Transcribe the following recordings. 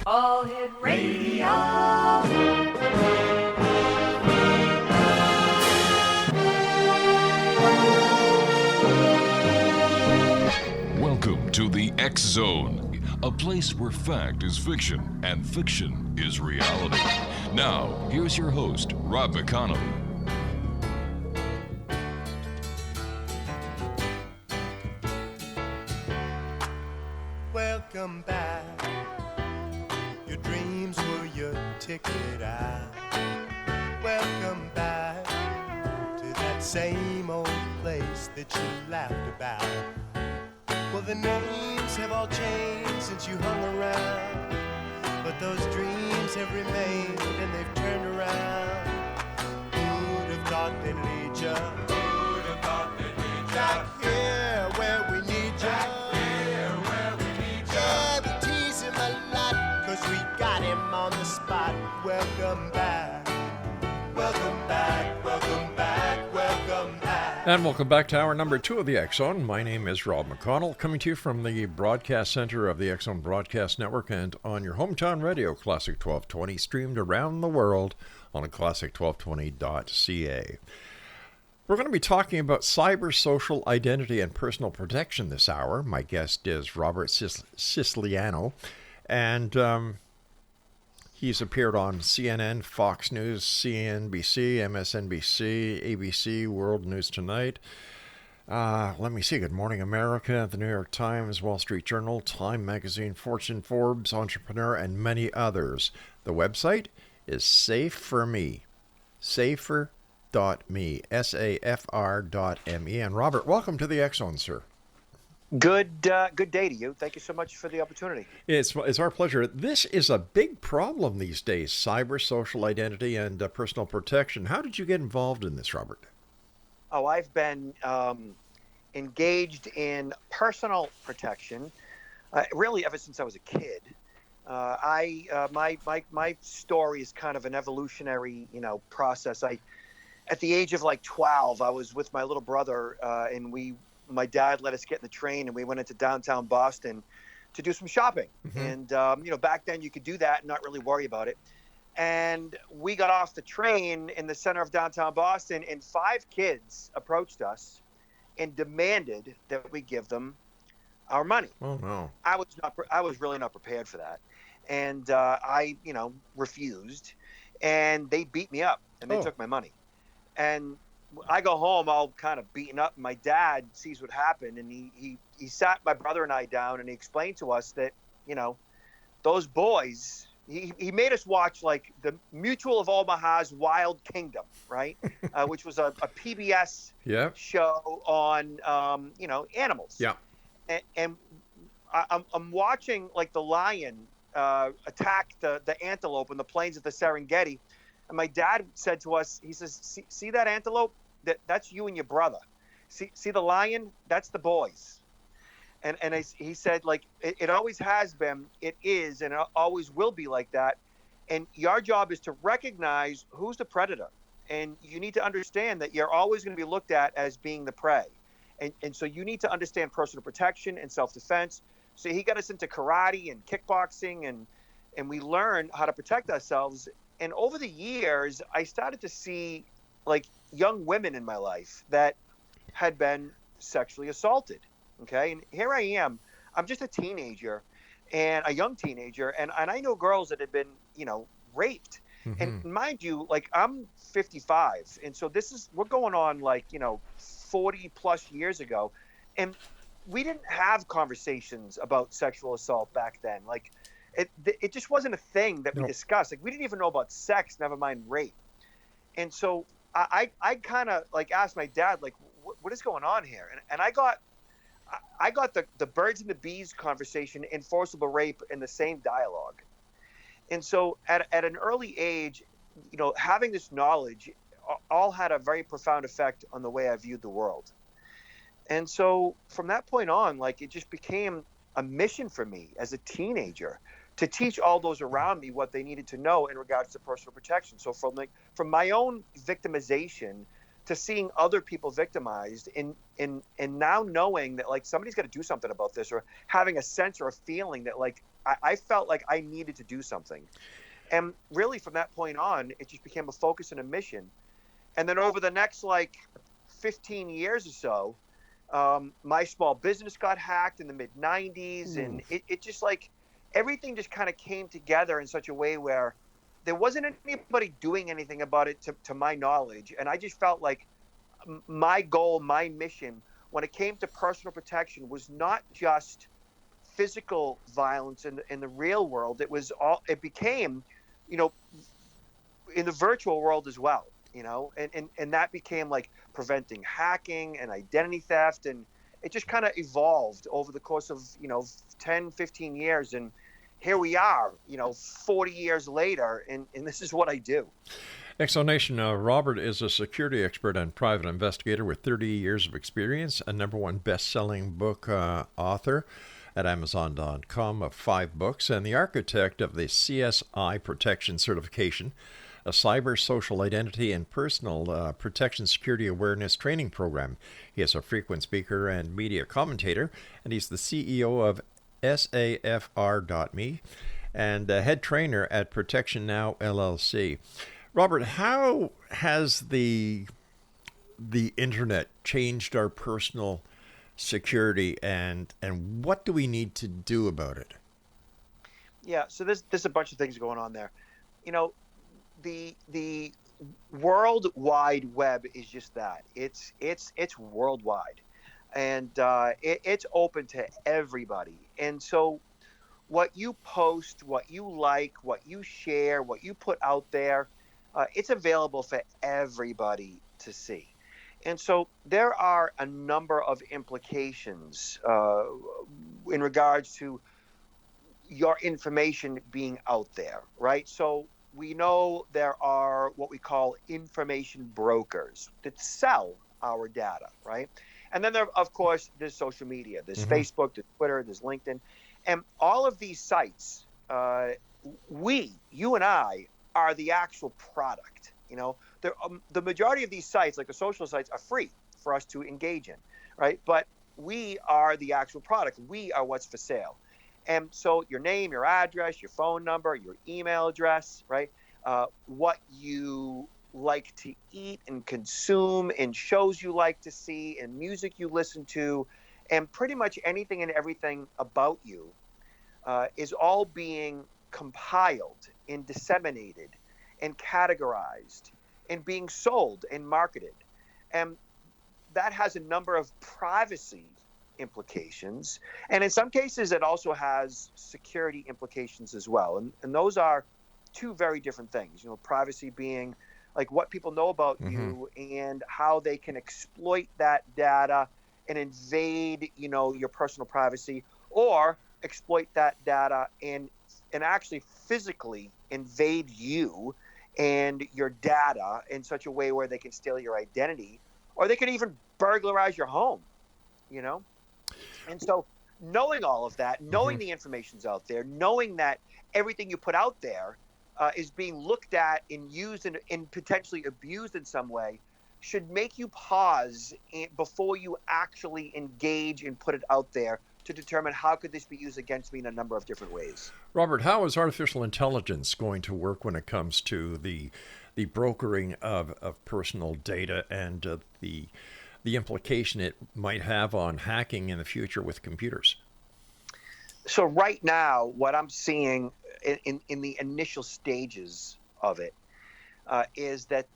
All Hit Radio. Welcome to the X Zone, a place where fact is fiction and fiction is reality. Now, here's your host, Rob McConnell. Welcome back. Your dreams were your ticket out. Welcome back to that same old place that you laughed about. Well, the names have all changed since you hung around, but those dreams have remained and they've turned around. Who'd have thought they'd lead ya? Who'd have thought they'd lead ya? Back here where we need ya. Back here where we need ya. Yeah, we tease him a lot, 'cause we got him on the spot. Welcome back. Welcome back. Welcome back. Welcome back. And welcome back to hour number 2 of the X Zone. My name is Rob McConnell, coming to you from the broadcast center of the X Zone Broadcast Network and on your hometown radio, Classic 1220, streamed around the world on classic1220.ca. We're going to be talking about cyber social identity and personal protection this hour. My guest is Robert Siciliano, and he's appeared on CNN, Fox News, CNBC, MSNBC, ABC, World News Tonight. Let me see. Good Morning America, The New York Times, Wall Street Journal, Time Magazine, Fortune, Forbes, Entrepreneur, and many others. The website is Safe for Me. Safer.me. SAFR.me. And Robert, welcome to the X Zone, sir. Good day to you. Thank you so much for the opportunity. It's our pleasure. This is a big problem these days, cyber social identity and personal protection. How did you get involved in this, Robert? Oh, I've been engaged in personal protection really ever since I was a kid. My story is kind of an evolutionary, process. At the age of like 12, I was with my little brother, and my dad let us get in the train, and we went into downtown Boston to do some shopping. Mm-hmm. And back then you could do that and not really worry about it. And we got off the train in the center of downtown Boston, and 5 kids approached us and demanded that we give them our money. Oh no! I was really not prepared for that, and I refused, and they beat me up and they took my money. And I go home all kind of beaten up. My dad sees what happened, and he sat my brother and I down, and he explained to us that those boys. He made us watch like the Mutual of Omaha's Wild Kingdom, right? Which was a PBS show on animals. Yeah. And I'm watching like the lion attack the antelope in the plains of the Serengeti, and my dad said to us, he says, "See that antelope? That's you and your brother. See the lion? That's the boys." And he said, like, it always has been, it is, and it always will be like that. And your job is to recognize who's the predator. And you need to understand that you're always going to be looked at as being the prey. And so you need to understand personal protection and self-defense. So he got us into karate and kickboxing, and we learned how to protect ourselves. And over the years, I started to see, like, young women in my life that had been sexually assaulted. Okay. And here I am. I'm just a teenager, and a young teenager. And I know girls that have been, raped. Mm-hmm. And mind you, like, I'm 55. And so we're going on like, 40 plus years ago. And we didn't have conversations about sexual assault back then. Like it just wasn't a thing that we discussed. Like we didn't even know about sex, never mind rape. And so I kind of like asked my dad, like, what is going on here? And I got the birds and the bees conversation and forcible rape in the same dialogue. And so at an early age, having this knowledge all had a very profound effect on the way I viewed the world. And so from that point on, like, it just became a mission for me as a teenager to teach all those around me what they needed to know in regards to personal protection. So from my own victimization to seeing other people victimized, and now knowing that like somebody's got to do something about this, or having a sense or a feeling that like I felt like I needed to do something. And really from that point on, it just became a focus and a mission. And then over the next like 15 years or so, my small business got hacked in the mid 90s. And it just like everything just kind of came together in such a way where there wasn't anybody doing anything about it to my knowledge. And I just felt like my goal, my mission when it came to personal protection was not just physical violence in the real world. It became, you know, in the virtual world as well, you know, and that became like preventing hacking and identity theft. And it just kind of evolved over the course of, you know, 10, 15 years. And here we are, you know, 40 years later, and this is what I do. Exonation, Robert is a security expert and private investigator with 30 years of experience, a #1 best-selling book author at Amazon.com of 5 books, and the architect of the CSI Protection Certification, a cyber social identity and personal protection security awareness training program. He is a frequent speaker and media commentator, and he's the CEO of SAFR.me and head trainer at Protection Now LLC. Robert, how has the internet changed our personal security, and what do we need to do about it? Yeah, so there's a bunch of things going on there. You know, the World Wide Web is just that. It's worldwide, and it's open to everybody. And so what you post, what you like, what you share, what you put out there, it's available for everybody to see. And so there are a number of implications in regards to your information being out there, right? So we know there are what we call information brokers that sell our data, right? And then there, of course, there's social media. There's Facebook, there's Twitter, there's LinkedIn. And all of these sites, you and I, are the actual product. You know, the majority of these sites, like the social sites, are free for us to engage in, right? But we are the actual product. We are what's for sale. And so your name, your address, your phone number, your email address, right? What you like to eat and consume, and shows you like to see, and music you listen to, and pretty much anything and everything about you is all being compiled and disseminated and categorized and being sold and marketed. And that has a number of privacy implications. And in some cases, it also has security implications as well. And those are two very different things. You know, privacy being like what people know about you and how they can exploit that data and invade, you know, your personal privacy, or exploit that data and actually physically invade you and your data in such a way where they can steal your identity, or they can even burglarize your home, you know? And so knowing all of that, knowing the information's out there, knowing that everything you put out there is being looked at and used and potentially abused in some way, should make you pause before you actually engage and put it out there to determine how could this be used against me in a number of different ways. Robert, how is artificial intelligence going to work when it comes to the brokering of personal data and the implication it might have on hacking in the future with computers? So right now, what I'm seeing in the initial stages of it is that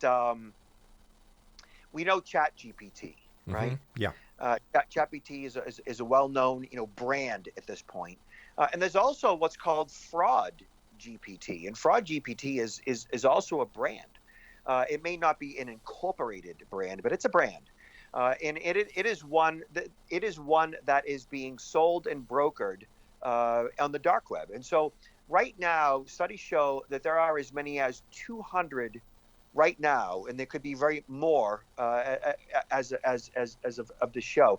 we know ChatGPT, right? Yeah. ChatGPT is a well-known, you know, brand at this point. And there's also what's called Fraud GPT, and Fraud GPT is also a brand. It may not be an incorporated brand, but it's a brand, and it is one that is being sold and brokered on the dark web. And so right now, studies show that there are as many as 200 right now, and there could be very more as of the show,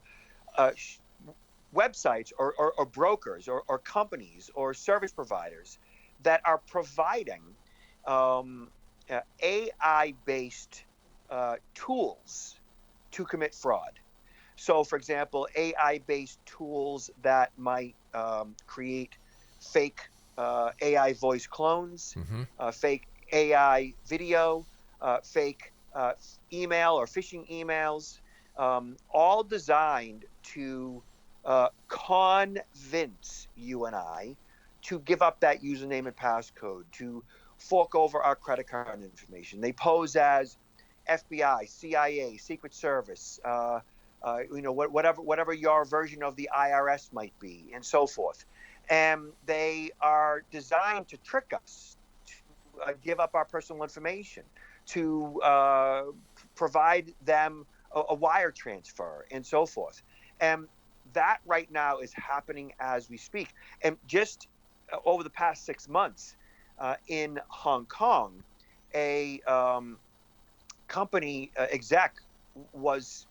websites or brokers or companies or service providers that are providing AI-based tools to commit fraud. So, for example, AI-based tools that might create fake AI voice clones, fake AI video, fake email or phishing emails, all designed to convince you and I to give up that username and passcode, to fork over our credit card information. They pose as FBI, CIA, Secret Service, whatever your version of the IRS might be, and so forth. And they are designed to trick us, to give up our personal information, to provide them a wire transfer, and so forth. And that right now is happening as we speak. And just over the past 6 months in Hong Kong, a company exec was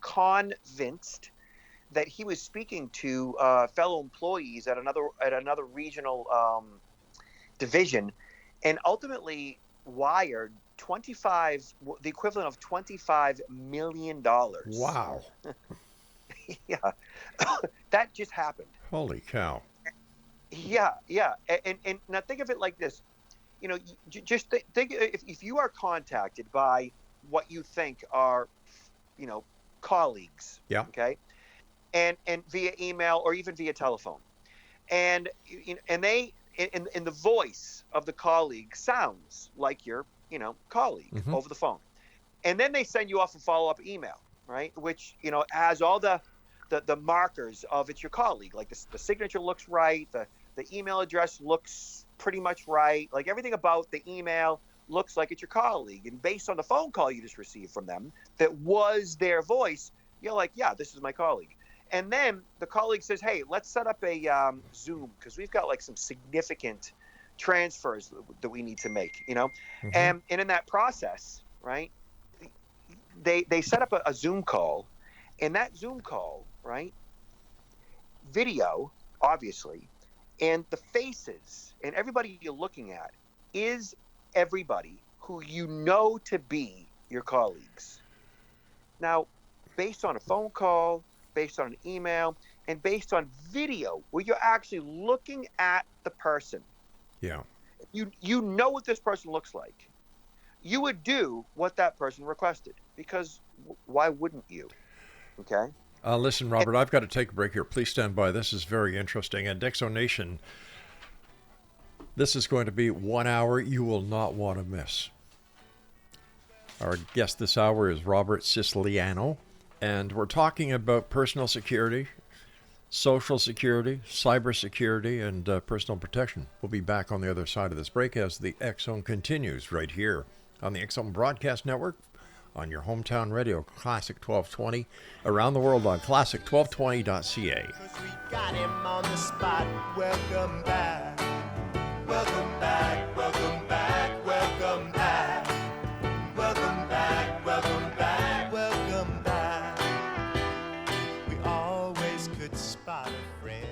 convinced that he was speaking to fellow employees at another regional division, and ultimately wired the equivalent of $25 million. Wow. Yeah, that just happened. Holy cow. Yeah. And now think of it like this. Just think if you are contacted by what you think are, colleagues. Yeah. Okay. And via email or even via telephone, and they and the voice of the colleague sounds like your colleague over the phone, and then they send you off a follow-up email, right? Which has all the markers of it's your colleague, like the signature looks right, the email address looks pretty much right, like everything about the email looks like it's your colleague, and based on the phone call you just received from them that was their voice, you're like, yeah, this is my colleague. And then the colleague says, hey, let's set up a Zoom, because we've got like some significant transfers that we need to make, and in that process, right, they set up a Zoom call, and that Zoom call, right, video, obviously, and the faces and everybody you're looking at is everybody who you know to be your colleagues. Now, based on a phone call, based on an email, and based on video where you're actually looking at the person, you know what this person looks like, you would do what that person requested, because why wouldn't you? Okay. Listen, Robert, I've got to take a break here. Please stand by. This is very interesting. And Dexo Nation, this is going to be 1 hour you will not want to miss. Our guest this hour is Robert Siciliano, and we're talking about personal security, social security, cybersecurity, and personal protection. We'll be back on the other side of this break as the X Zone continues right here on the X Zone Broadcast Network, on your hometown radio, Classic 1220, around the world on classic1220.ca. 'Cause we got him on the spot. Welcome back. Welcome back. Welcome back. Welcome back. Welcome back. Welcome back. Welcome back. We always could spot a friend.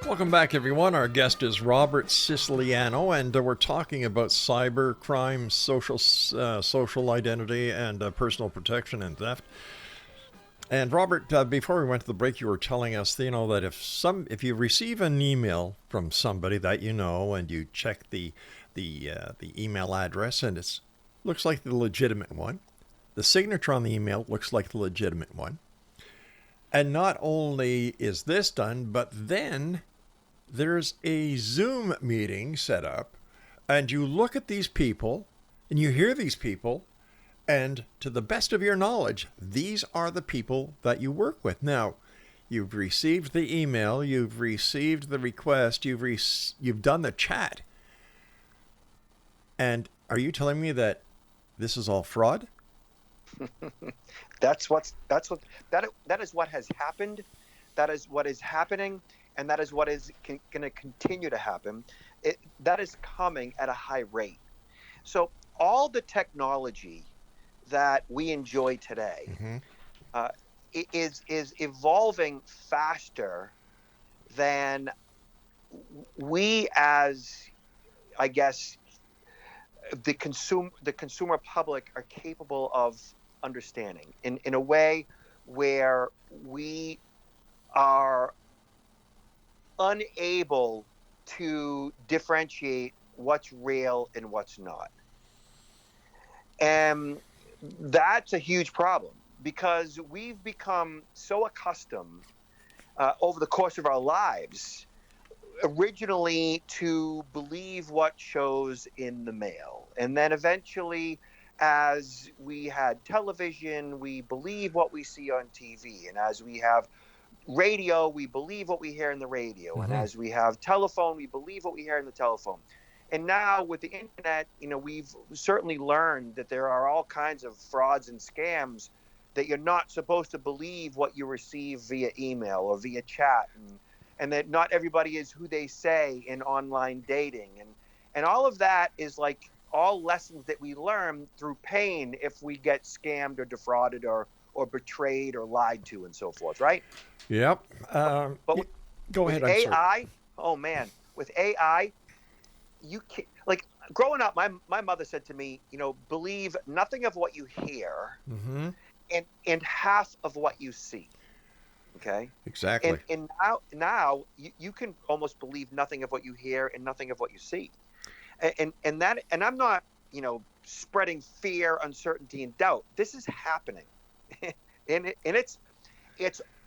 Welcome back, everyone. Our guest is Robert Siciliano, and we're talking about cyber crime, social identity, and personal protection and theft. And Robert, before we went to the break, you were telling us, that if you receive an email from somebody that you know, and you check the email address, and it looks like the legitimate one, the signature on the email looks like the legitimate one. And not only is this done, but then there's a Zoom meeting set up, and you look at these people, and you hear these people, And to the best of your knowledge, these are the people that you work with. Now, you've received the email, you've received the request, you've done the chat. And are you telling me that this is all fraud? That is what has happened. That is what is happening, and that is what is going to continue to happen. That is coming at a high rate. So all the technology that we enjoy today is evolving faster than we, as I guess, the consumer public are capable of understanding in a way where we are unable to differentiate what's real and what's not. And that's a huge problem, because we've become so accustomed over the course of our lives originally to believe what shows in the mail. And then eventually, as we had television, we believe what we see on TV. And as we have radio, we believe what we hear in the radio. And as we have telephone, we believe what we hear in the telephone. And now with the internet, we've certainly learned that there are all kinds of frauds and scams, that you're not supposed to believe what you receive via email or via chat, and that not everybody is who they say in online dating. And all of that is like all lessons that we learn through pain if we get scammed or defrauded or betrayed or lied to and so forth, right? Yep. But go ahead. With AI, oh man, with AI, you can't, like, growing up, my mother said to me, believe nothing of what you hear and half of what you see. Okay. Exactly. And now you can almost believe nothing of what you hear and nothing of what you see. And I'm not, spreading fear, uncertainty, and doubt. This is happening. and it's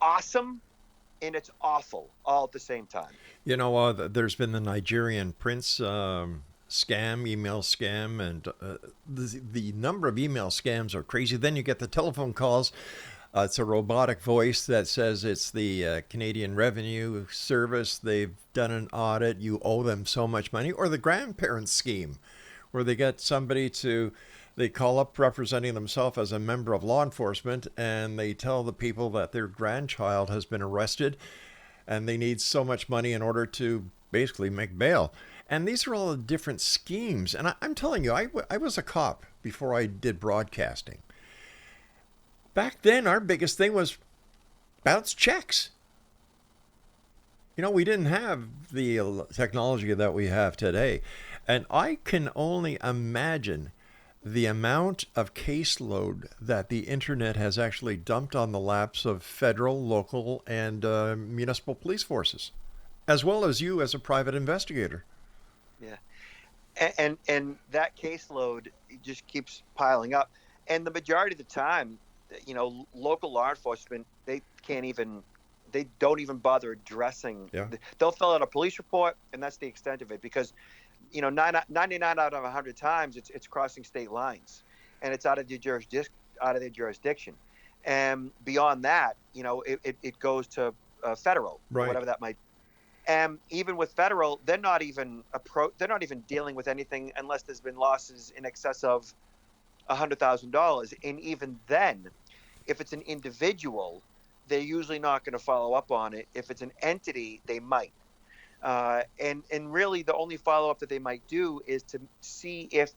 awesome and it's awful all at the same time. There's been the Nigerian prince scam, email scam, and the number of email scams are crazy. Then you get the telephone calls. It's a robotic voice that says it's the Canadian Revenue Service. They've done an audit. You owe them so much money. Or the grandparent scheme, where they get somebody they call up representing themselves as a member of law enforcement, and they tell the people that their grandchild has been arrested and they need so much money in order to basically make bail. And these are all the different schemes. And I'm telling you, I was a cop before I did broadcasting. Back then, our biggest thing was bounce checks. We didn't have the technology that we have today. And I can only imagine the amount of caseload that the internet has actually dumped on the laps of federal, local, and municipal police forces, as well as you as a private investigator. Yeah. And that caseload just keeps piling up. And the majority of the time, local law enforcement, they don't even bother addressing. Yeah. They'll fill out a police report, and that's the extent of it, because 99 out of 100 times it's crossing state lines, and it's out of their jurisdiction. And beyond that, it goes to federal, right, whatever that might be. And even with federal, they're not even dealing with anything unless there's been losses in excess of $100,000. And even then, if it's an individual, they're usually not going to follow up on it. If it's an entity, they might. And really the only follow-up that they might do is to see if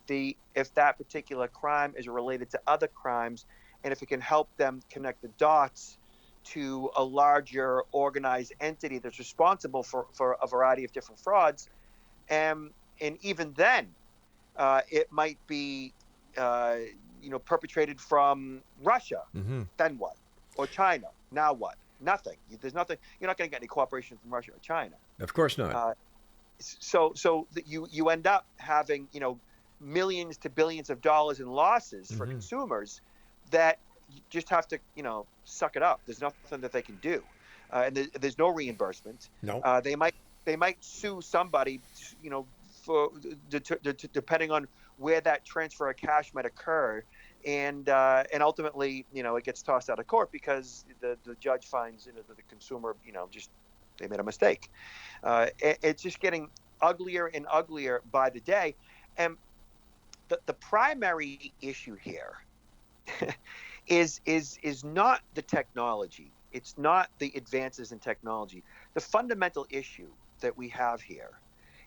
that particular crime is related to other crimes, and if it can help them connect the dots to a larger organized entity that's responsible for a variety of different frauds. And even then, it might be perpetrated from Russia. Then what? Or China. Now what? Nothing. There's nothing. You're not going to get any cooperation from Russia or China. Of course not. So you end up having millions to billions of dollars in losses for consumers that you just have to suck it up. There's nothing that they can do, and there's no reimbursement. No. They might sue somebody, for depending on where that transfer of cash might occur. and ultimately, it gets tossed out of court because the judge finds that the consumer, just they made a mistake. It's just getting uglier and uglier by the day, and the primary issue here is not the technology. It's not the advances in technology. The fundamental issue that we have here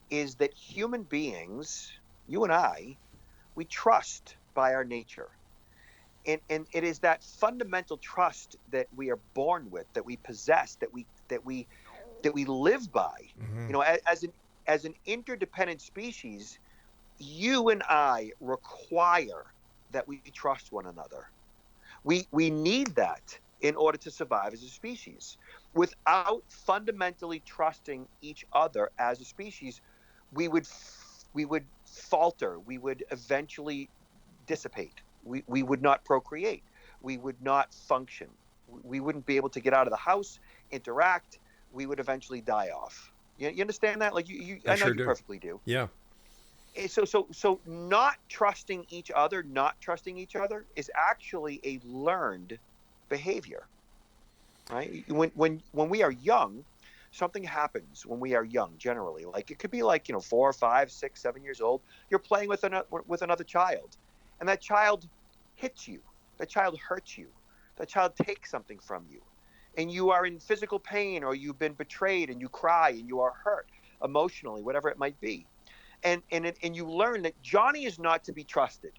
is that human beings, you and I, we trust by our nature. And it is that fundamental trust that we are born with, that we possess, that we live by. Mm-hmm. As an interdependent species, you and I require that we trust one another. We need that in order to survive as a species. Without fundamentally trusting each other as a species, we would falter. We would eventually dissipate. We would not procreate. We would not function. We wouldn't be able to get out of the house, interact. We would eventually die off. You understand that? Like I know sure you do. perfectly do. Yeah. So not trusting each other is actually a learned behavior, right? When we are young, something happens when we are young. Generally, like it could be like 4, 5, 6, 7 years old. You're playing with another child, and that child hits you. That child hurts you. That child takes something from you, and you are in physical pain, or you've been betrayed, and you cry, and you are hurt emotionally, whatever it might be. And you learn that Johnny is not to be trusted.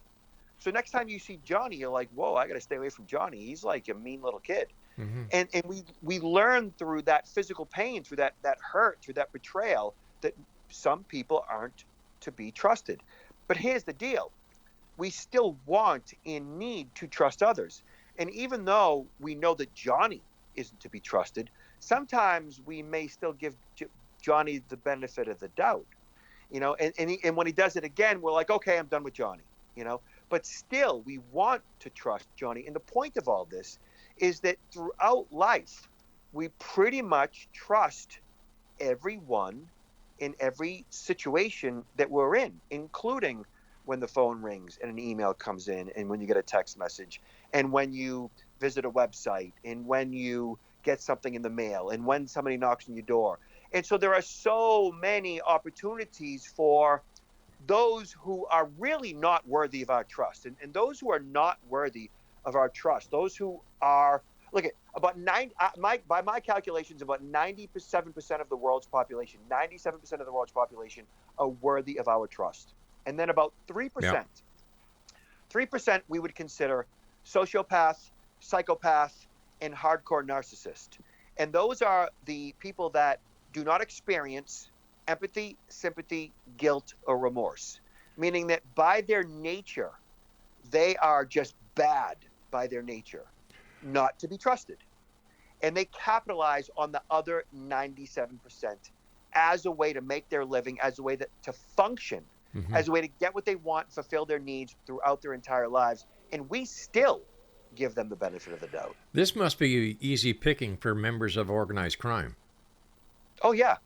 So next time you see Johnny, you're like, whoa, I got to stay away from Johnny. He's like a mean little kid. Mm-hmm. And we learn through that physical pain, through that hurt, through that betrayal, that some people aren't to be trusted. But here's the deal. We still want and need to trust others. And even though we know that Johnny isn't to be trusted, sometimes we may still give Johnny the benefit of the doubt. And when he does it again, we're like, okay, I'm done with Johnny, but still we want to trust Johnny. And the point of all this is that throughout life, we pretty much trust everyone in every situation that we're in, including when the phone rings and an email comes in, and when you get a text message, and when you visit a website, and when you get something in the mail, and when somebody knocks on your door. And so there are so many opportunities for those who are really not worthy of our trust. And those who are not worthy of our trust, those who are, by my calculations, about 97% of the world's population, 97% of the world's population are worthy of our trust. And then about 3%, 3% we would consider sociopath, psychopath, and hardcore narcissist. And those are the people that do not experience empathy, sympathy, guilt, or remorse, meaning that by their nature, they are just bad by their nature, not to be trusted. And they capitalize on the other 97% as a way to make their living, as a way to function, Mm-hmm. as a way to get what they want, fulfill their needs throughout their entire lives. And we still give them the benefit of the doubt. This must be easy picking for members of organized crime. Oh, yeah.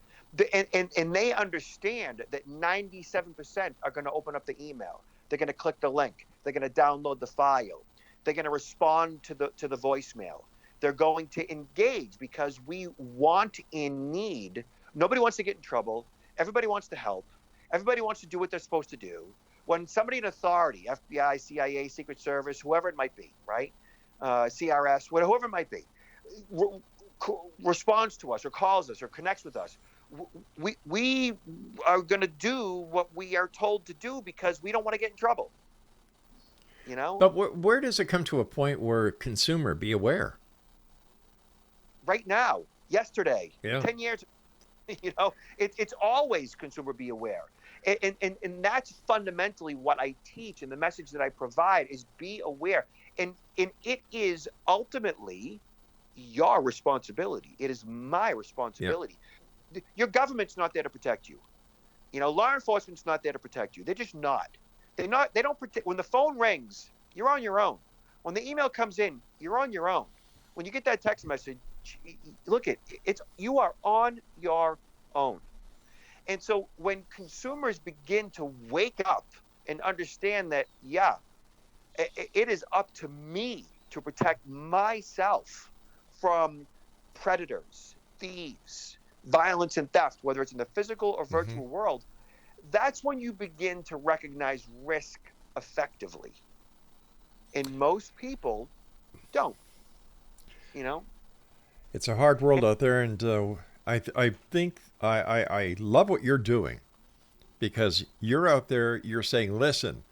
And they understand that 97% are going to open up the email. They're going to click the link. They're going to download the file. They're going to respond to the voicemail. They're going to engage because we want and need. Nobody wants to get in trouble. Everybody wants to help. Everybody wants to do what they're supposed to do. When somebody in authority, FBI, CIA, Secret Service, whoever it might be, right? CRS, whoever it might be, responds to us or calls us or connects with us, we are going to do what we are told to do because we don't want to get in trouble. But where does it come to a point where consumer be aware? Right now, yesterday, Yeah. 10 years, it's always consumer be aware. And that's fundamentally what I teach, and the message that I provide is be aware. And it is ultimately your responsibility. It is my responsibility. Yeah. Your government's not there to protect you. Law enforcement's not there to protect you. They're just not. They don't protect. When the phone rings, you're on your own. When the email comes in, you're on your own. When you get that text message, you are on your own. And so when consumers begin to wake up and understand that, it is up to me to protect myself from predators, thieves, violence, and theft, whether it's in the physical or virtual world. That's when you begin to recognize risk effectively. And most people don't, you know? It's a hard world out there, and I think I love what you're doing, because you're out there, you're saying, listen,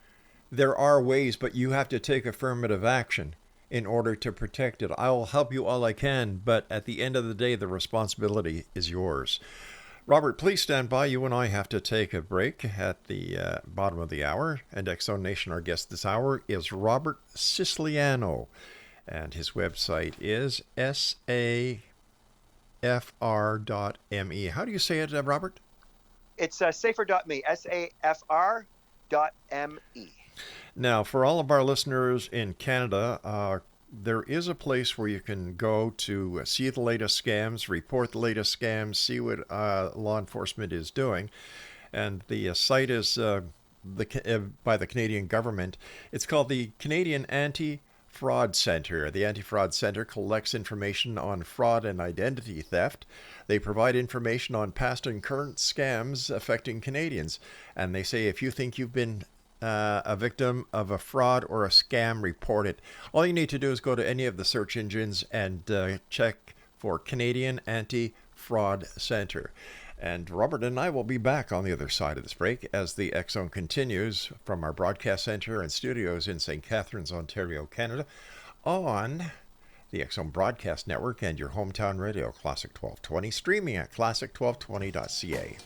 there are ways, but you have to take affirmative action in order to protect it. I'll help you all I can, but at the end of the day, the responsibility is yours. Robert, please stand by. You and I have to take a break at the bottom of the hour. And X-Zone Nation, our guest this hour is Robert Siciliano. And his website is safr.me. How do you say it, Robert? It's safer.me, SAFR.me. Now, for all of our listeners in Canada, there is a place where you can go to see the latest scams, report the latest scams, see what law enforcement is doing. And the site is by the Canadian government. It's called the Canadian Anti-Fraud Centre. The Anti-Fraud Centre collects information on fraud and identity theft. They provide information on past and current scams affecting Canadians. And they say if you think you've been a victim of a fraud or a scam, report it. All you need to do is go to any of the search engines and check for Canadian Anti-Fraud Centre. And Robert and I will be back on the other side of this break as the X-Zone continues from our broadcast center and studios in St. Catharines, Ontario, Canada, on the X-Zone Broadcast Network and your hometown radio, Classic 1220, streaming at classic1220.ca.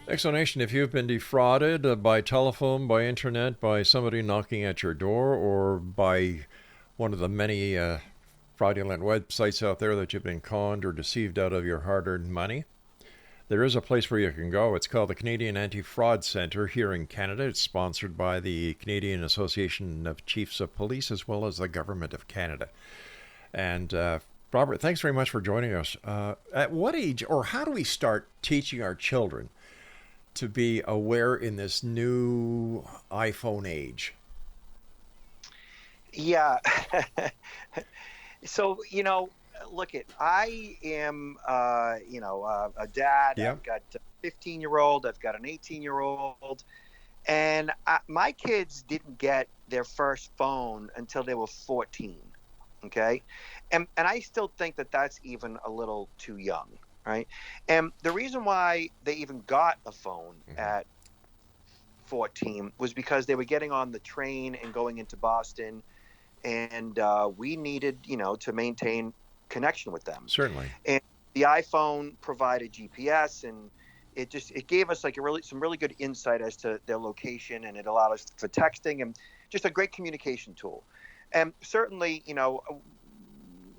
X-Zone Nation, if you've been defrauded by telephone, by internet, by somebody knocking at your door, or by one of the many fraudulent websites out there that you've been conned or deceived out of your hard-earned money, there is a place where you can go. It's called the Canadian Anti-Fraud Centre here in Canada. It's sponsored by the Canadian Association of Chiefs of Police as well as the Government of Canada. And Robert, thanks very much for joining us. At what age, or how do we start teaching our children to be aware in this new iPhone age? Yeah. So, look, I am, a dad. Yeah. I've got a 15-year-old. I've got an 18-year-old. And my kids didn't get their first phone until they were 14. Okay. And I still think that that's even a little too young. Right. And the reason why they even got a phone at 14 was because they were getting on the train and going into Boston. And we needed, to maintain connection with them. Certainly. And the iPhone provided GPS, and it gave us some really good insight as to their location, and it allowed us for texting and just a great communication tool. And certainly,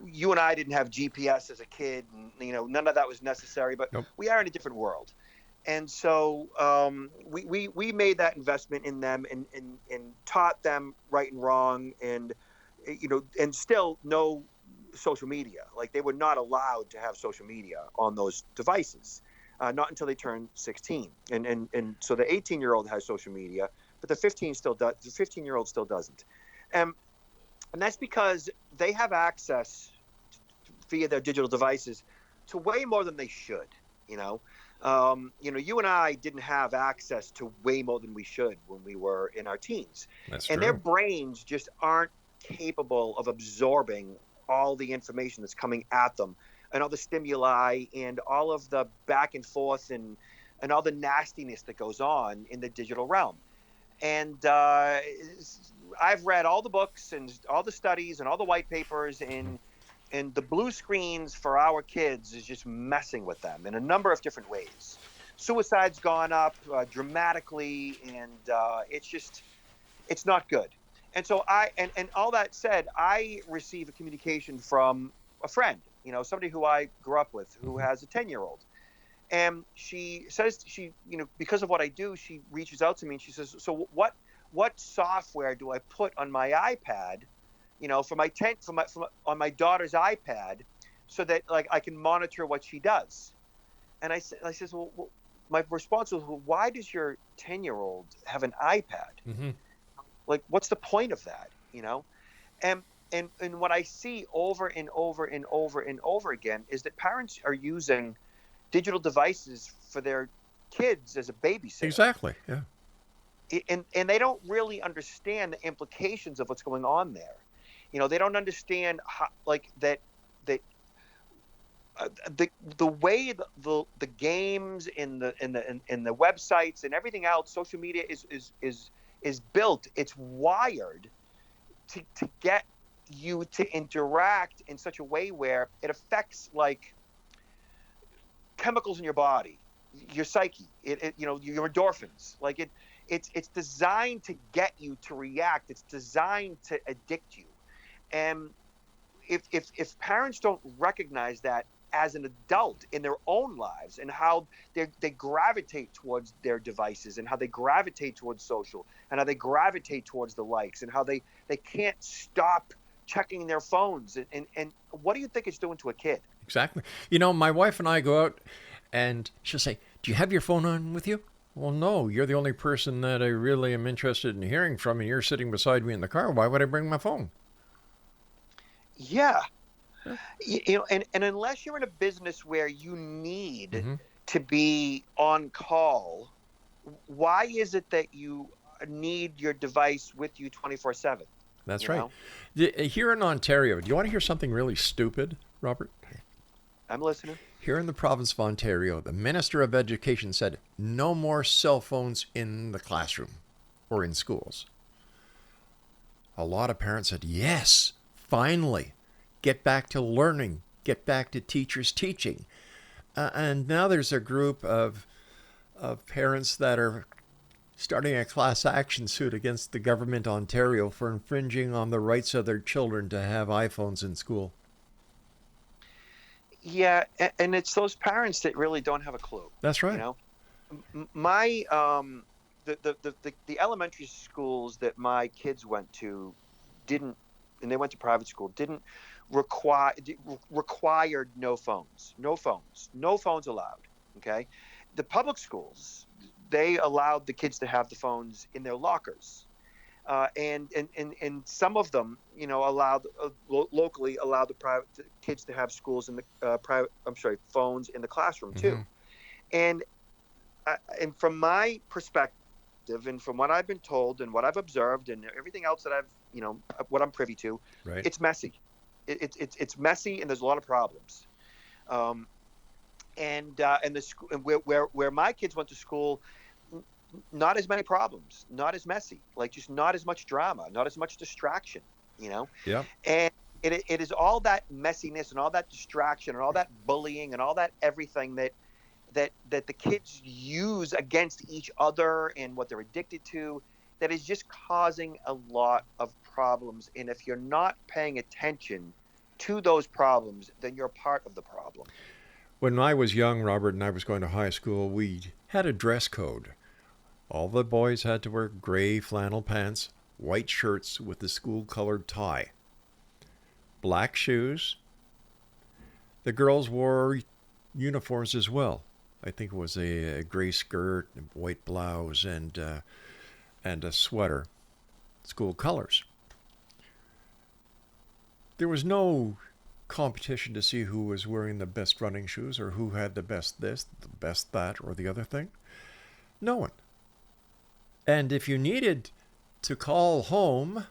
you and I didn't have GPS as a kid, and none of that was necessary. But Nope. We are in a different world, and so we made that investment in them and taught them right and wrong, and and still no social media. Like, they were not allowed to have social media on those devices, not until they turned 16. And so the 18-year-old has social media, but the 15-year-old still doesn't. And that's because they have access via their digital devices to way more than they should. You and I didn't have access to way more than we should when we were in our teens. That's and true. Their brains just aren't capable of absorbing all the information that's coming at them, and all the stimuli and all of the back and forth and all the nastiness that goes on in the digital realm. And I've read all the books and all the studies and all the white papers, and the blue screens for our kids is just messing with them in a number of different ways. Suicide's gone up dramatically, and it's not good. And so and all that said, I receive a communication from a friend, somebody who I grew up with, who has a 10-year-old. And she says, because of what I do, she reaches out to me and she says, so what software do I put on my iPad, on my daughter's iPad, so that like I can monitor what she does? And I says, well, my response was, well, why does your 10-year-old have an iPad? Mm-hmm. Like, what's the point of that? And what I see over and over and over and over again is that parents are using digital devices for their kids as a babysitter. Exactly. Yeah. And they don't really understand the implications of what's going on there. They don't understand how, like that the way the games in the websites and everything else, social media is built. It's wired to get you to interact in such a way where it affects like chemicals in your body, your psyche, your endorphins. Like it's designed to get you to react. It's designed to addict you. And if parents don't recognize that as an adult in their own lives, and how they gravitate towards their devices, and how they gravitate towards social, and how they gravitate towards the likes, and how they can't stop checking their phones, and what do you think it's doing to a kid? Exactly. My wife and I go out and she'll say, do you have your phone on with you? Well, no, you're the only person that I really am interested in hearing from, and you're sitting beside me in the car. Why would I bring my phone? Yeah. And unless you're in a business where you need to be on call, why is it that you need your device with you 24/7? That's right. Here in Ontario, do you want to hear something really stupid, Robert? I'm listening. Here in the province of Ontario, the Minister of Education said no more cell phones in the classroom or in schools. A lot of parents said, yes, finally, get back to learning, get back to teachers teaching. And now there's a group of parents that are starting a class action suit against the government of Ontario for infringing on the rights of their children to have iPhones in school. Yeah, and it's those parents that really don't have a clue. That's right. My the elementary schools that my kids went to didn't, and they went to private school, didn't required no phones allowed. Okay, the public schools, they allowed the kids to have the phones in their lockers, and some of them, allowed locally allowed the private kids to have schools in the phones in the classroom too. And from my perspective, and from what I've been told and what I've observed and everything else that I've, what I'm privy to, right, it's messy. It's messy, and there's a lot of problems. And the school where my kids went to school, not as many problems, not as messy, like just not as much drama, not as much distraction, Yeah. And it is all that messiness and all that distraction and all that bullying and all that everything that the kids use against each other and what they're addicted to, that is just causing a lot of problems. And if you're not paying attention to those problems, then you're part of the problem. When I was young, Robert, and I was going to high school, we had a dress code. All the boys had to wear gray flannel pants, white shirts with the school-colored tie, black shoes. The girls wore uniforms as well. I think it was a gray skirt, a white blouse, and a sweater, school colors. there was no competition to see who was wearing the best running shoes or who had the best this, the best that, or the other thing. No one. And if you needed to call home,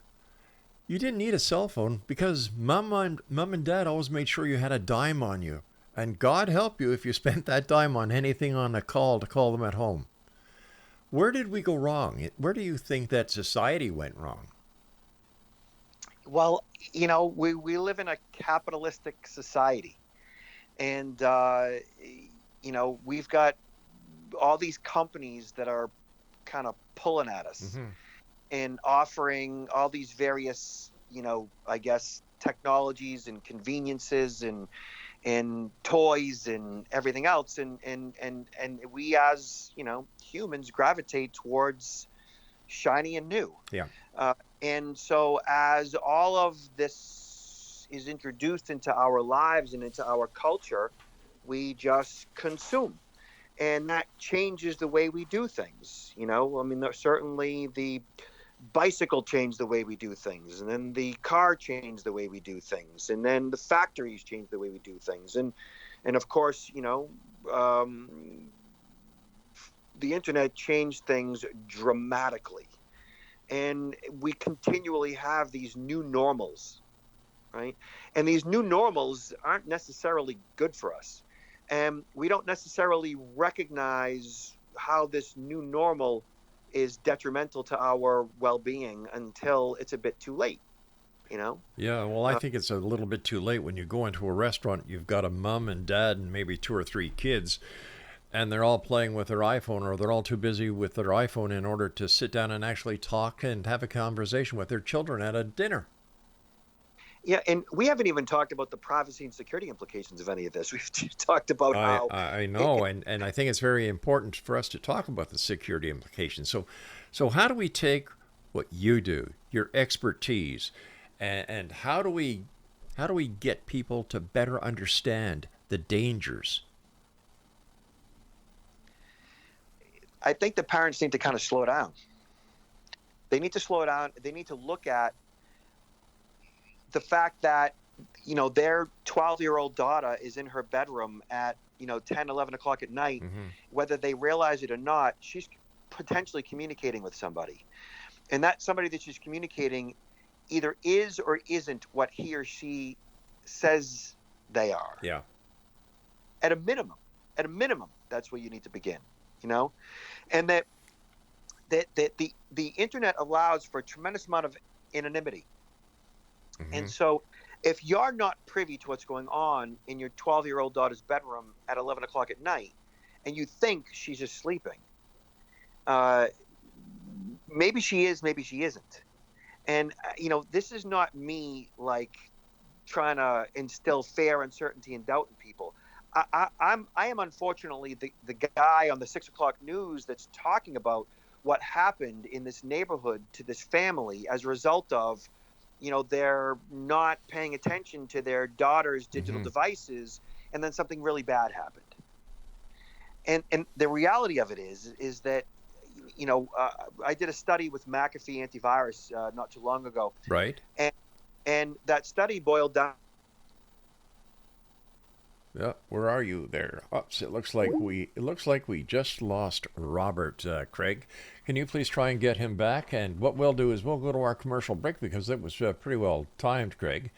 you didn't need a cell phone because mom and dad always made sure you had a dime on you. And God help you if you spent that dime on anything on a call to call them at home. Where did we go wrong? Where do you think that society went wrong? Well, we live in a capitalistic society, and we've got all these companies that are kind of pulling at us and offering all these various, I guess, technologies and conveniences and toys and everything else, and we as humans gravitate towards shiny and new. Yeah. And so as all of this is introduced into our lives and into our culture, we just consume. And that changes the way we do things. Certainly the bicycle changed the way we do things. And then the car changed the way we do things. And then the factories changed the way we do things. And of course, the internet changed things dramatically. And we continually have these new normals, right? And these new normals aren't necessarily good for us. And we don't necessarily recognize how this new normal is detrimental to our well-being until it's a bit too late, Yeah, well, I think it's a little bit too late. When you go into a restaurant, you've got a mom and dad and maybe 2 or 3 kids, and they're all playing with their iPhone, or they're all too busy with their iPhone in order to sit down and actually talk and have a conversation with their children at a dinner. Yeah, and we haven't even talked about the privacy and security implications of any of this. We've talked about how... I know, and I think it's very important for us to talk about the security implications. So how do we take what you do, your expertise, and how do we get people to better understand the dangers? I think the parents need to kind of slow down. They need to slow down. They need to look at the fact that, their 12-year-old daughter is in her bedroom at, 10, 11 o'clock at night. Whether they realize it or not, she's potentially communicating with somebody. And that somebody that she's communicating either is or isn't what he or she says they are. Yeah. At a minimum, that's where you need to begin. And that the internet allows for a tremendous amount of anonymity. And so if you're not privy to what's going on in your 12-year-old daughter's bedroom at 11 o'clock at night, and you think she's just sleeping, maybe she is, maybe she isn't. And, this is not me like trying to instill fear, uncertainty, and doubt in people. I am unfortunately the guy on the 6 o'clock news that's talking about what happened in this neighborhood to this family as a result of, they're not paying attention to their daughter's digital devices, and then something really bad happened. And the reality of it is that, I did a study with McAfee antivirus not too long ago. Right. And that study boiled down. Yeah, where are you there? Oops, it looks like we just lost Robert. Craig, can you please try and get him back? And what we'll do is we'll go to our commercial break because it was pretty well timed, Craig.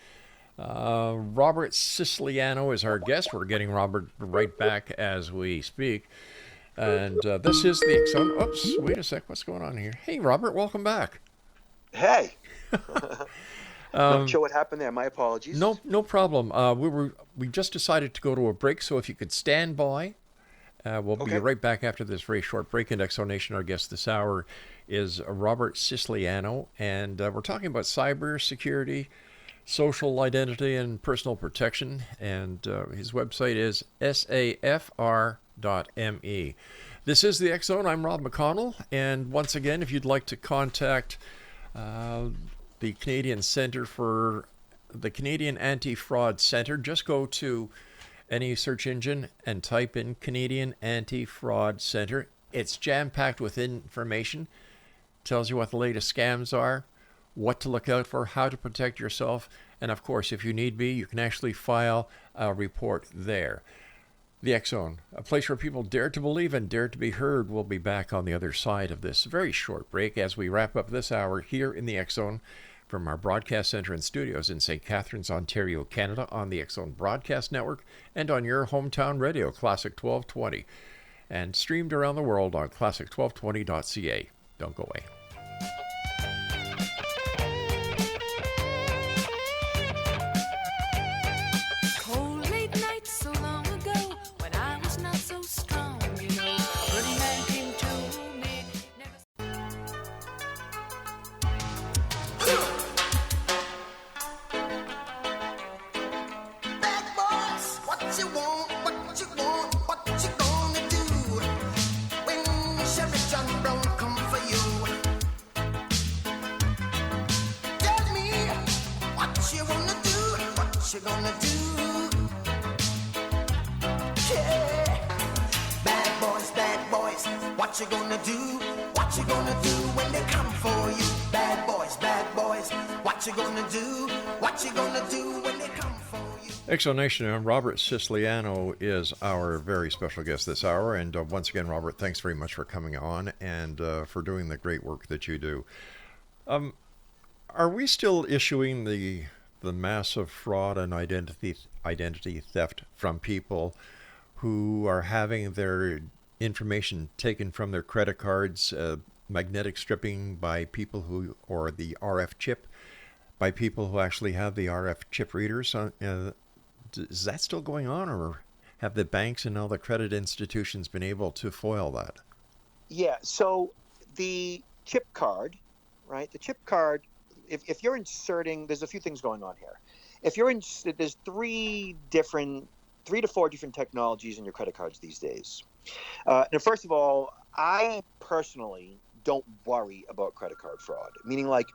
Robert Siciliano is our guest. We're getting Robert right back as we speak. And this is the X-Zone. Oops, wait a sec. What's going on here? Hey, Robert, welcome back. Hey. Not sure what happened there. My apologies. No problem. We just decided to go to a break, so if you could stand by, we'll be right back after this very short break. In Exonation, our guest this hour is Robert Siciliano, and we're talking about cybersecurity, social identity, and personal protection. And his website is safr.me. This is the X-Zone. I'm Rob McConnell, and once again, if you'd like to contact the Canadian Centre for the Canadian Anti-Fraud Centre, just go to any search engine and type in Canadian Anti-Fraud Centre. It's jam-packed with information, tells you what the latest scams are, what to look out for, how to protect yourself, And of course, if you need be, you can actually file a report there. The X Zone, a place where people dare to believe and dare to be heard. We'll be back on the other side of this very short break as we wrap up this hour here in the X Zone from our broadcast center and studios in St. Catharines, Ontario, Canada, on the X Zone Broadcast Network and on your hometown radio, Classic 1220, and streamed around the world on classic1220.ca. Don't go away. What you gonna do? What you gonna do when they come for you? Bad boys, what you gonna do? What you gonna do when they come for you? Exonation, Robert Siciliano is our very special guest this hour. And once again, Robert, thanks very much for coming on and for doing the great work that you do. Are we still issuing the massive fraud and identity theft from people who are having their information taken from their credit cards, magnetic stripping by people who, or the RF chip, by people who actually have the RF chip readers? Is that still going on, or have the banks and all the credit institutions been able to foil that? Yeah, so the chip card, right? The chip card, if you're inserting, there's a few things going on here. If you're there's three to four different technologies in your credit cards these days. Now, first of all, I personally don't worry about credit card fraud. Meaning, like,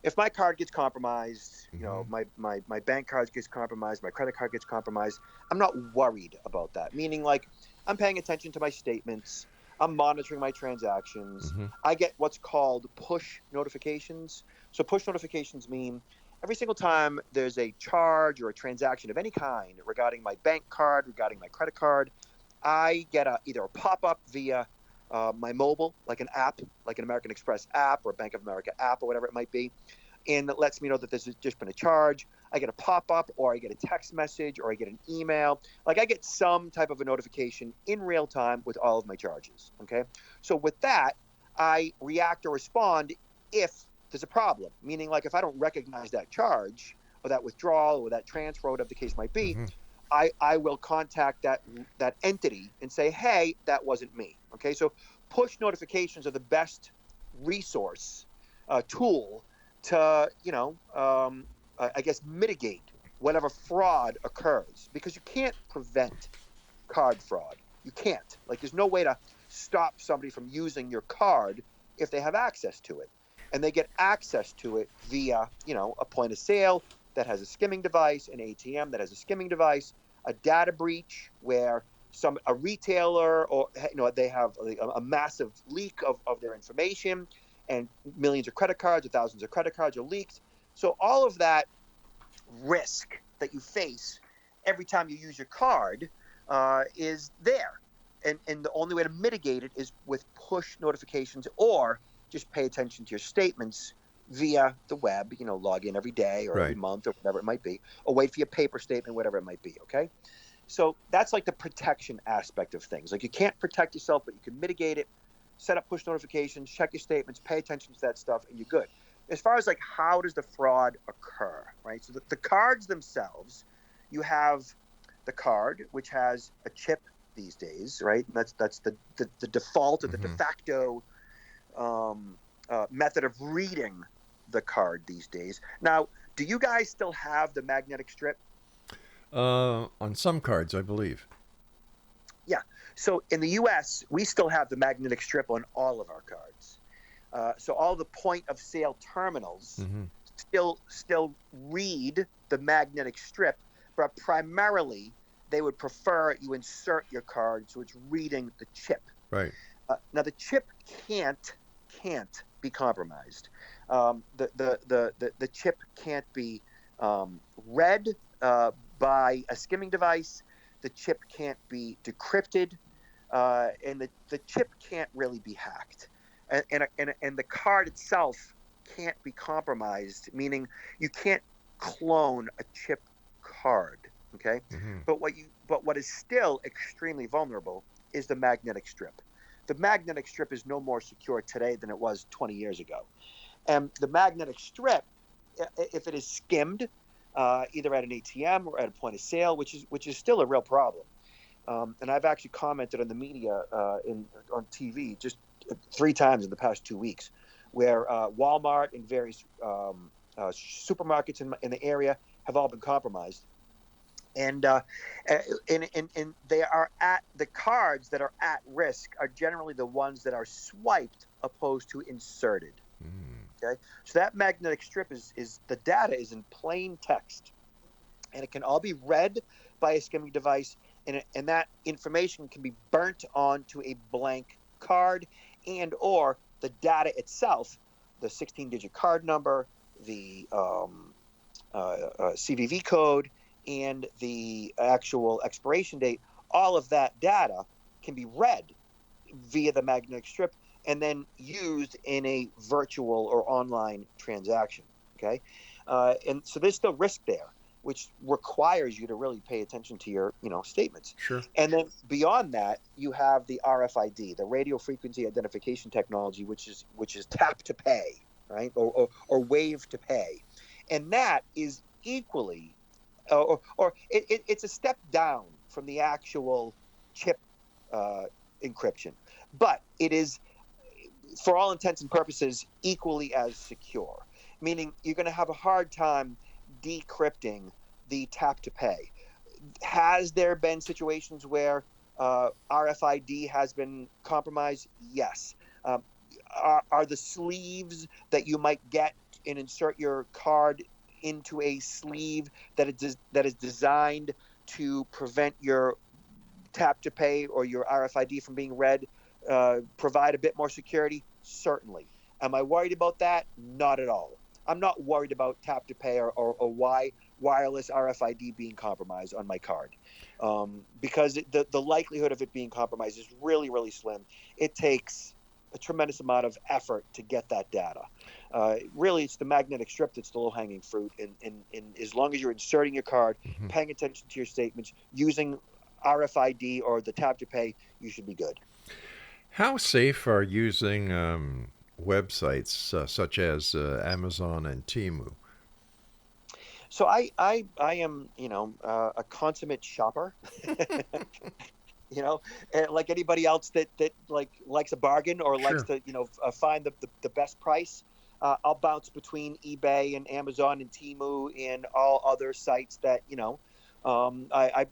if my card gets compromised, you know, my bank card gets compromised, my credit card gets compromised, I'm not worried about that. Meaning, like, I'm paying attention to my statements, I'm monitoring my transactions. I get what's called push notifications. So push notifications mean every single time there's a charge or a transaction of any kind regarding my bank card, regarding my credit card, I get either a pop-up via my mobile, like an app, like an American Express app or a Bank of America app or whatever it might be, and it lets me know that there's just been a charge. I get a pop-up, or I get a text message, or I get an email. Like, I get some type of a notification in real time with all of my charges, okay? So with that, I react or respond if there's a problem, meaning, like, if I don't recognize that charge or that withdrawal or that transfer, whatever the case might be, I will contact that entity and say, hey, that wasn't me. Okay, so push notifications are the best resource tool to, I guess, mitigate whatever fraud occurs, because you can't prevent card fraud. You can't. Like, there's no way to stop somebody from using your card if they have access to it. And they get access to it via, a point of sale that has a skimming device, an ATM that has a skimming device, a data breach where a retailer, or they have a massive leak of their information, and millions of credit cards or thousands of credit cards are leaked. So all of that risk that you face every time you use your card is there. And the only way to mitigate it is with push notifications, or just pay attention to your statements via the web, log in every day or every month or whatever it might be, or wait for your paper statement, whatever it might be, okay? So that's like the protection aspect of things. Like, you can't protect yourself, but you can mitigate it, set up push notifications, check your statements, pay attention to that stuff, and you're good. As far as, like, how does the fraud occur, right? So the cards themselves, you have the card, which has a chip these days, right? That's the default or the de facto method of reading the card these days. Now, do you guys still have the magnetic strip? On some cards, I believe. Yeah. So in the U.S., we still have the magnetic strip on all of our cards. So all the point of sale terminals still read the magnetic strip, but primarily they would prefer you insert your card so it's reading the chip. Right. Now, the chip can't be compromised. The chip can't be read by a skimming device. The chip can't be decrypted, and the chip can't really be hacked, and the card itself can't be compromised, meaning you can't clone a chip card. Okay, but what is still extremely vulnerable is the magnetic strip. The magnetic strip is no more secure today than it was 20 years ago, and the magnetic strip, if it is skimmed, either at an ATM or at a point of sale, which is still a real problem. And I've actually commented on the media on TV just 3 times in the past 2 weeks, where Walmart and various supermarkets in the area have all been compromised. And they are the cards that are at risk are generally the ones that are swiped opposed to inserted. Okay, so that magnetic strip is the data is in plain text, and it can all be read by a skimming device, and that information can be burnt onto a blank card, and or the data itself, the 16-digit card number, the CVV code, and the actual expiration date. All of that data can be read via the magnetic strip and then used in a virtual or online transaction. Okay, and so there's still risk there, which requires you to really pay attention to your statements. Sure. And then beyond that, you have the RFID, the radio frequency identification technology, which is tap to pay, right, or wave to pay, and that is equally, it's a step down from the actual chip encryption, but it is, for all intents and purposes, equally as secure, meaning you're going to have a hard time decrypting the tap to pay. Has there been situations where RFID has been compromised? Yes. Are the sleeves that you might get and insert your card into a sleeve that is designed to prevent your tap to pay or your RFID from being read, provide a bit more security? Certainly. Am I worried about that? Not at all. I'm not worried about tap to pay or wireless RFID being compromised on my card, because the likelihood of it being compromised is really, really slim. It takes a tremendous amount of effort to get that data. Really, it's the magnetic strip that's the low-hanging fruit. And as long as you're inserting your card, paying attention to your statements, using RFID or the tap to pay, you should be good. How safe are using websites such as Amazon and Temu? So I am, a consummate shopper. Like anybody else that likes a bargain or likes to find the best price. I'll bounce between eBay and Amazon and Temu and all other sites that I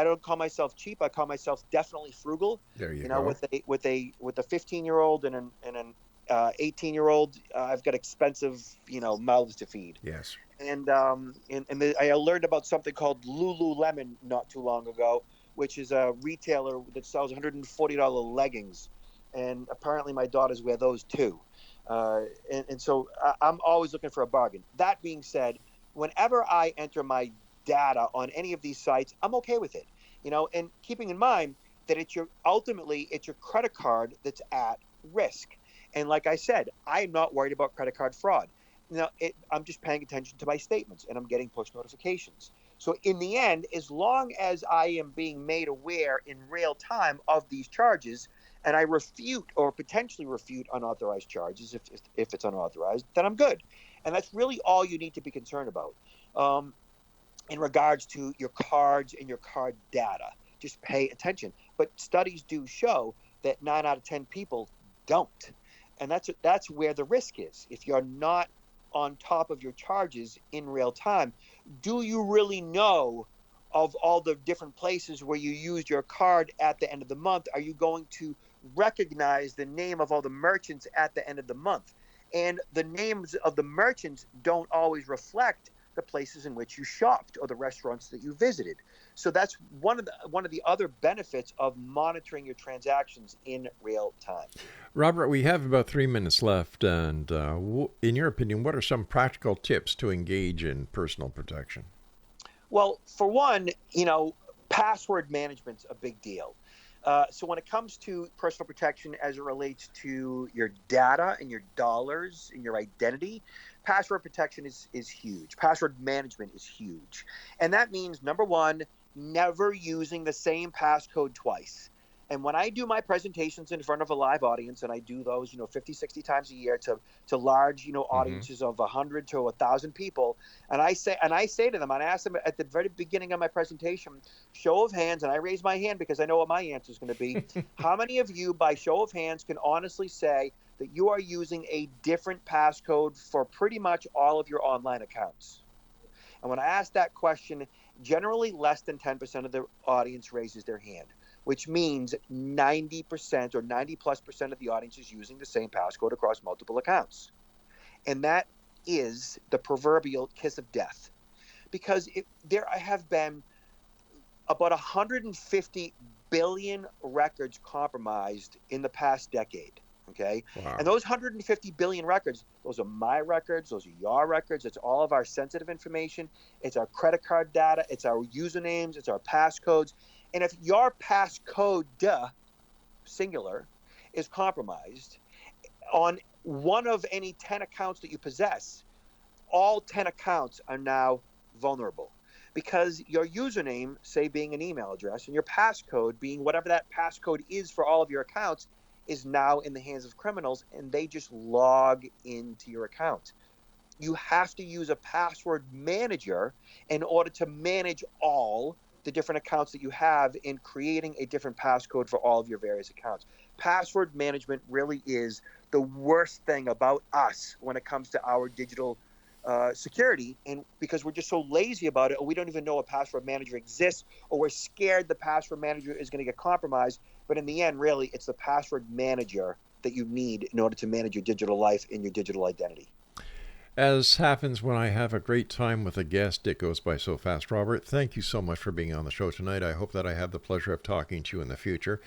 don't call myself cheap. I call myself definitely frugal. There you go. With a 15-year-old and an 18-year-old, I've got expensive mouths to feed. Yes. And I learned about something called Lululemon not too long ago, which is a retailer that sells $140 leggings, and apparently my daughters wear those too. And so I'm always looking for a bargain. That being said, whenever I enter my data on any of these sites, I'm okay with it. And keeping in mind that it's your credit card that's at risk. And like I said, I'm not worried about credit card fraud. I'm just paying attention to my statements, and I'm getting push notifications. So in the end, as long as I am being made aware in real time of these charges, and I refute or potentially refute unauthorized charges if it's unauthorized, then I'm good. And that's really all you need to be concerned about in regards to your cards and your card data. Just pay attention. But studies do show that 9 out of 10 people don't. And that's where the risk is. If you're not on top of your charges in real time, do you really know of all the different places where you used your card at the end of the month? Are you going to recognize the name of all the merchants at the end of the month? And the names of the merchants don't always reflect the places in which you shopped or the restaurants that you visited. So that's one of the other benefits of monitoring your transactions in real time. Robert, we have about 3 minutes left, and in your opinion, what are some practical tips to engage in personal protection? Well, for one, password management's a big deal. So when it comes to personal protection as it relates to your data and your dollars and your identity, password protection is huge. Password management is huge. And that means, number one, never using the same passcode twice. And when I do my presentations in front of a live audience, and I do those, 50, 60 times a year to large, audiences of 100 to 1,000 people, and I say to them, and I ask them at the very beginning of my presentation, show of hands, and I raise my hand because I know what my answer is going to be. How many of you, by show of hands, can honestly say that you are using a different passcode for pretty much all of your online accounts? And when I ask that question, generally less than 10% of the audience raises their hand, which means 90% or 90+% of the audience is using the same passcode across multiple accounts. And that is the proverbial kiss of death, because there have been about 150 billion records compromised in the past decade. Okay. Wow. And those 150 billion records, those are my records, those are your records, it's all of our sensitive information, it's our credit card data, it's our usernames, it's our passcodes. And if your passcode, singular, is compromised on one of any 10 accounts that you possess, all 10 accounts are now vulnerable, because your username, say being an email address, and your passcode being whatever that passcode is for all of your accounts, is now in the hands of criminals, and they just log into your account. You have to use a password manager in order to manage all the different accounts that you have in creating a different passcode for all of your various accounts. Password management really is the worst thing about us when it comes to our digital security, and because we're just so lazy about it, or we don't even know a password manager exists, or we're scared the password manager is going to get compromised. But in the end, really, it's the password manager that you need in order to manage your digital life and your digital identity. As happens when I have a great time with a guest, it goes by so fast. Robert, thank you so much for being on the show tonight. I hope that I have the pleasure of talking to you in the future.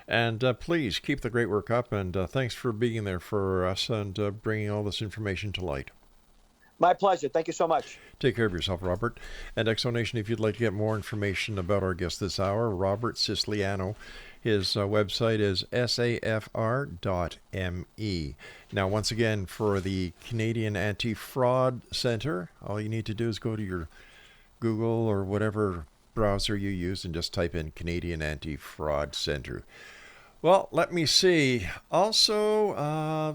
And please keep the great work up, and thanks for being there for us and bringing all this information to light. My pleasure. Thank you so much. Take care of yourself, Robert. And Exonation, if you'd like to get more information about our guest this hour, Robert Siciliano, his website is safr.me. Now, once again, for the Canadian Anti-Fraud Center, all you need to do is go to your Google or whatever browser you use and just type in Canadian Anti-Fraud Center. Well, let me see. Also,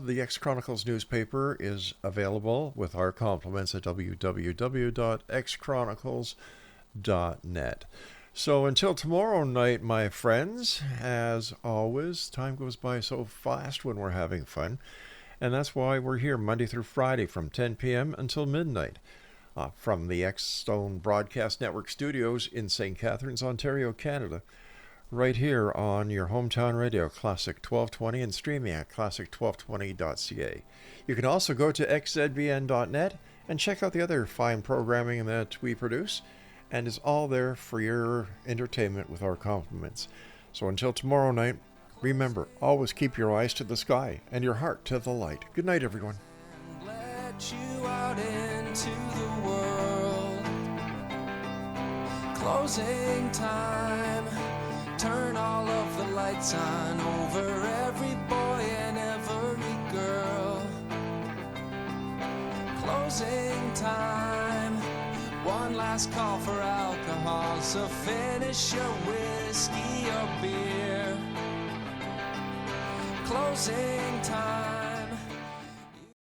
the X-Chronicles newspaper is available with our compliments at www.xchronicles.net. So until tomorrow night, my friends, as always, time goes by so fast when we're having fun. And that's why we're here Monday through Friday from 10 p.m. until midnight from the X-Zone Broadcast Network studios in St. Catharines, Ontario, Canada. Right here on your hometown radio, Classic 1220, and streaming at classic1220.ca. You can also go to xzbn.net and check out the other fine programming that we produce, and it's all there for your entertainment with our compliments. So until tomorrow night, remember, always keep your eyes to the sky and your heart to the light. Good night, everyone. Let you out into the world. Closing time. Turn all of the lights on over every boy and every girl. Closing time. One last call for alcohol, so finish your whiskey or beer. Closing time.